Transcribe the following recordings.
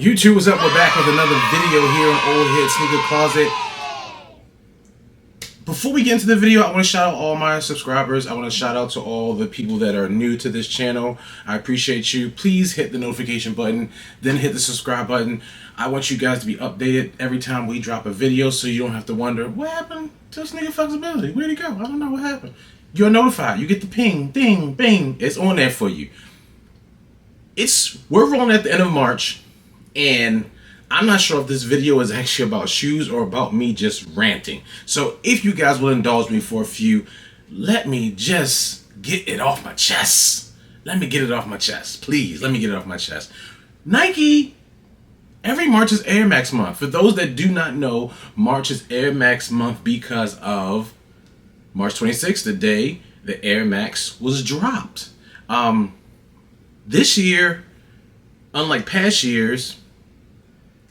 YouTube, what's up? We're back with another video here on Ole-Head Sneaker Closet. Before we get into the video, I want to shout out all my subscribers. I want to shout out to all the people that are new to this channel. I appreciate you. Please hit the notification button, then hit the subscribe button. I want you guys to be updated every time we drop a video so you don't have to wonder, what happened to this nigga Flexibility? Where'd he go? I don't know what happened. You're notified. You get the ping, ding, bing. It's on there for you. We're rolling at the end of March, and I'm not sure if this video is actually about shoes or about me just ranting. So if you guys will indulge me for a few, let me just get it off my chest. Let me get it off my chest. Please, let me get it off my chest. Nike, every March is Air Max month. For those that do not know, March is Air Max month because of March 26th, the day the Air Max was dropped. This year, unlike past years,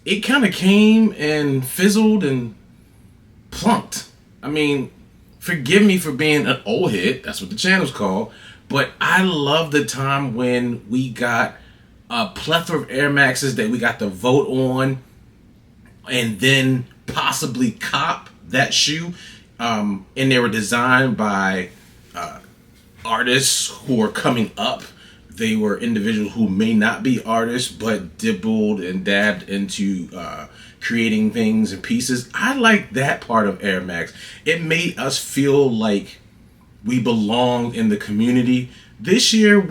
it kind of came and fizzled and plunked. I mean, forgive me for being an old head, that's what the channel's called, but I love the time when we got a plethora of Air Maxes that we got to vote on and then possibly cop that shoe. And they were designed by artists who are coming up. They were individuals who may not be artists, but dibbled and dabbed into creating things and pieces. I like that part of Air Max. It made us feel like we belonged in the community. This year,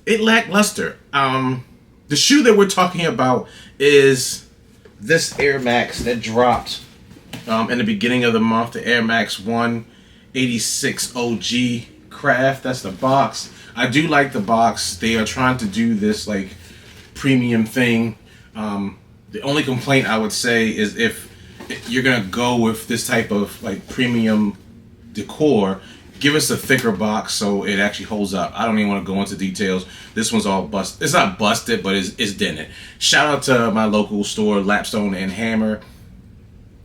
it lackluster. The shoe that we're talking about is this Air Max that dropped in the beginning of the month, the Air Max 186 OG Craft. That's the box. I do like the box. They are trying to do this like premium thing. The only complaint I would say is if you're gonna go with this type of like premium decor, give us a thicker box so it actually holds up. I don't even want to go into details. This one's all busted. It's not busted, but it's dented. Shout out to my local store, Lapstone and Hammer.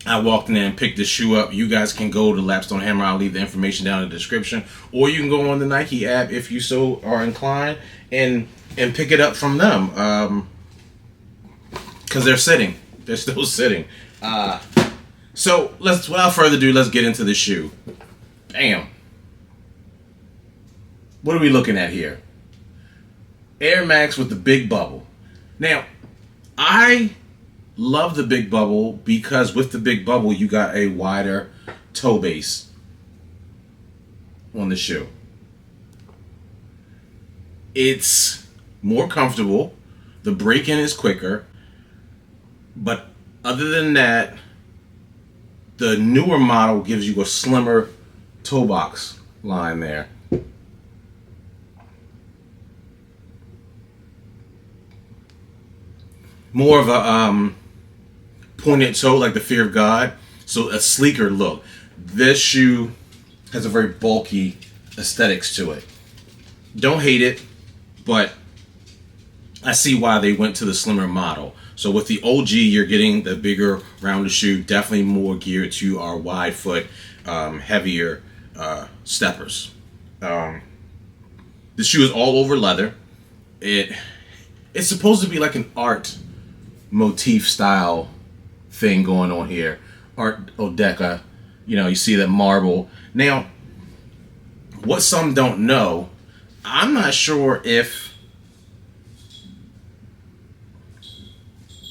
I walked in there and picked this shoe up. You guys can go to Lapstone Hammer. I'll leave the information down in the description. Or you can go on the Nike app if you so are inclined and pick it up from them. Because they're sitting. They're still sitting. So without further ado, let's get into the shoe. Bam. What are we looking at here? Air Max with the big bubble. Now, I love the big bubble because with the big bubble you got a wider toe base on the shoe. It's more comfortable, the break-in is quicker, but other than that, the newer model gives you a slimmer toe box line there. More of a pointed toe like the Fear of God, so a sleeker look. This shoe has a very bulky aesthetics to it. Don't hate it, but I see why they went to the slimmer model. So with the OG, you're getting the bigger, rounder shoe, definitely more geared to our wide foot, heavier steppers. The shoe is all over leather. It's supposed to be like an art motif style thing going on here. Art Odeca. You know, you see that marble. Now, what some don't know, I'm not sure if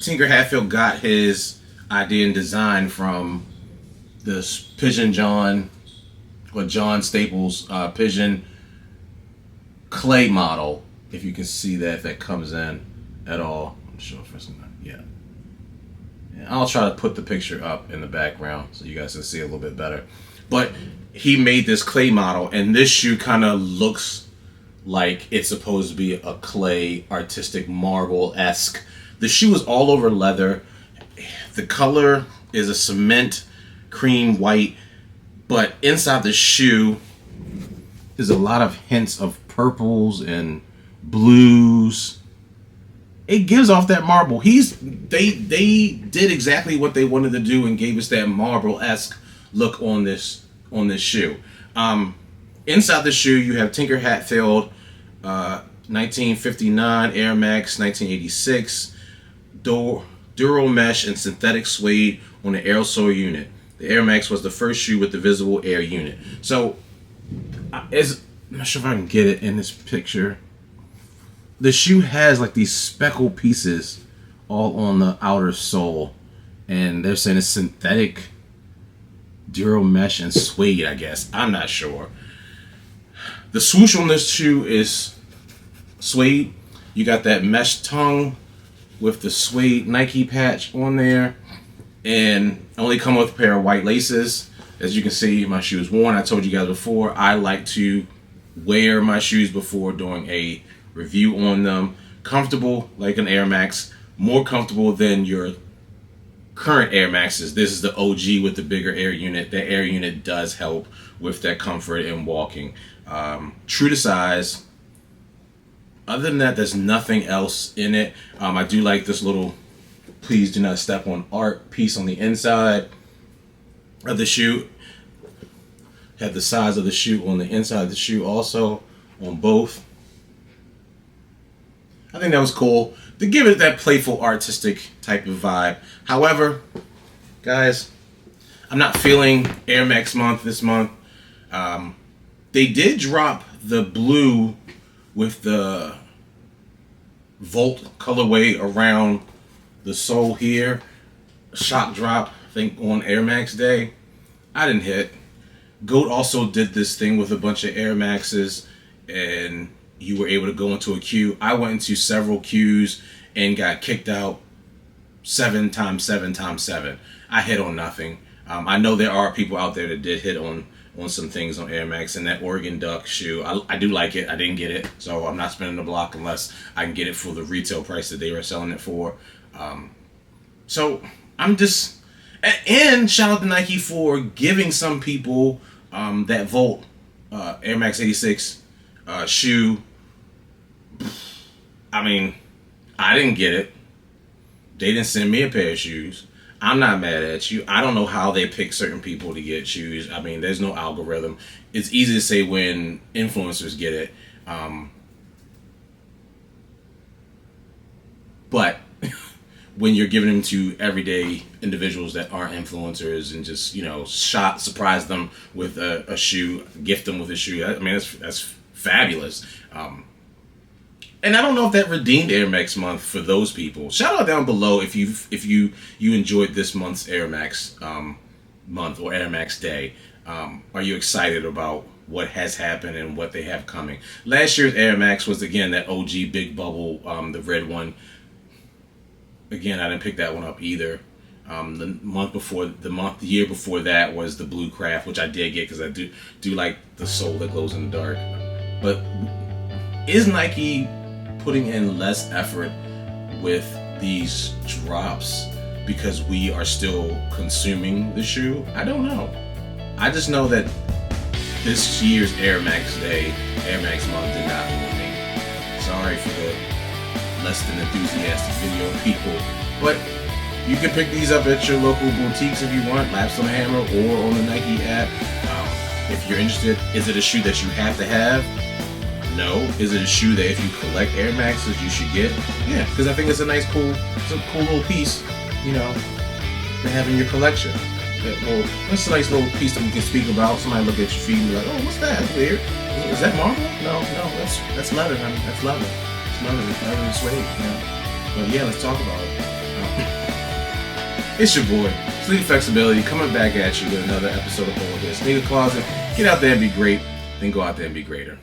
Tinker Hatfield got his idea and design from this Pigeon John or John Staples Pigeon clay model. If you can see that, if that comes in at all. I'm sure for some. Yeah. I'll try to put the picture up in the background so you guys can see a little bit better. But he made this clay model, and this shoe kind of looks like it's supposed to be a clay artistic marble-esque. The shoe is all over leather. The color is a cement cream white, but inside the shoe there's a lot of hints of purples and blues. It gives off that marble. They did exactly what they wanted to do and gave us that marble-esque look on this shoe. Inside the shoe you have Tinker Hatfield 1959 Air Max, 1986 Duro mesh and synthetic suede on the aerosol unit. The Air Max was the first shoe with the visible air unit. So, I'm not sure if I can get it in this picture. The shoe has like these speckled pieces all on the outer sole, and they're saying it's synthetic Duro mesh and suede, I guess. I'm not sure. The swoosh on this shoe is suede. You got that mesh tongue with the suede Nike patch on there, and only come with a pair of white laces. As you can see, my shoe is worn. I told you guys before, I like to wear my shoes before doing a review on them. Comfortable like an Air Max, more comfortable than your current Air Maxes. This is the OG with the bigger air unit. The air unit does help with that comfort in walking. True to size. Other than that, there's nothing else in it. I do like this little "please do not step on art" piece on the inside of the shoe. Had the size of the shoe on the inside of the shoe also on both. I think that was cool to give it that playful, artistic type of vibe. However, guys, I'm not feeling Air Max month this month. They did drop the blue with the Volt colorway around the sole here. Shock drop, I think, on Air Max Day. I didn't hit. GOAT also did this thing with a bunch of Air Maxes, and you were able to go into a queue. I went into several queues and got kicked out 7 times 7 times 7. I hit on nothing. I know there are people out there that did hit on some things on Air Max, and that Oregon Duck shoe, I do like it. I didn't get it, so I'm not spending the block unless I can get it for the retail price that they were selling it for. So I'm just, and shout out to Nike for giving some people that Volt Air Max 86 shoe. I mean, I didn't get it. They didn't send me a pair of shoes. I'm not mad at you. I don't know how they pick certain people to get shoes. I mean, there's no algorithm. It's easy to say when influencers get it. But when you're giving them to everyday individuals that aren't influencers and just, surprise them with a shoe, gift them with a shoe, I mean, that's fabulous. And I don't know if that redeemed Air Max month for those people. Shout out down below if you enjoyed this month's Air Max month or Air Max Day. Are you excited about what has happened and what they have coming? Last year's Air Max was, again, that OG big bubble, the red one. Again, I didn't pick that one up either. The year before that was the Blue Craft, which I did get because I do like the sole that glows in the dark. But is Nike putting in less effort with these drops because we are still consuming the shoe? I don't know. I just know that this year's Air Max Day, Air Max month did not move me. Sorry for the less than enthusiastic video people, but you can pick these up at your local boutiques if you want, Lapstone Hammer, or on the Nike app. If you're interested, is it a shoe that you have to have? No. Is it a shoe that if you collect Air Maxes you should get? Yeah, because I think it's a cool little piece, to have in your collection. Well, that's a nice little piece that we can speak about. Somebody look at your feet and be like, oh, what's that? Weird. Is that marble? No, that's leather, honey. That's leather. It's leather and suede. But yeah, let's talk about it. It's your boy, Sleep Flexibility, coming back at you with another episode of Ole-Head Sneaker Closet. Get out there and be great, then go out there and be greater.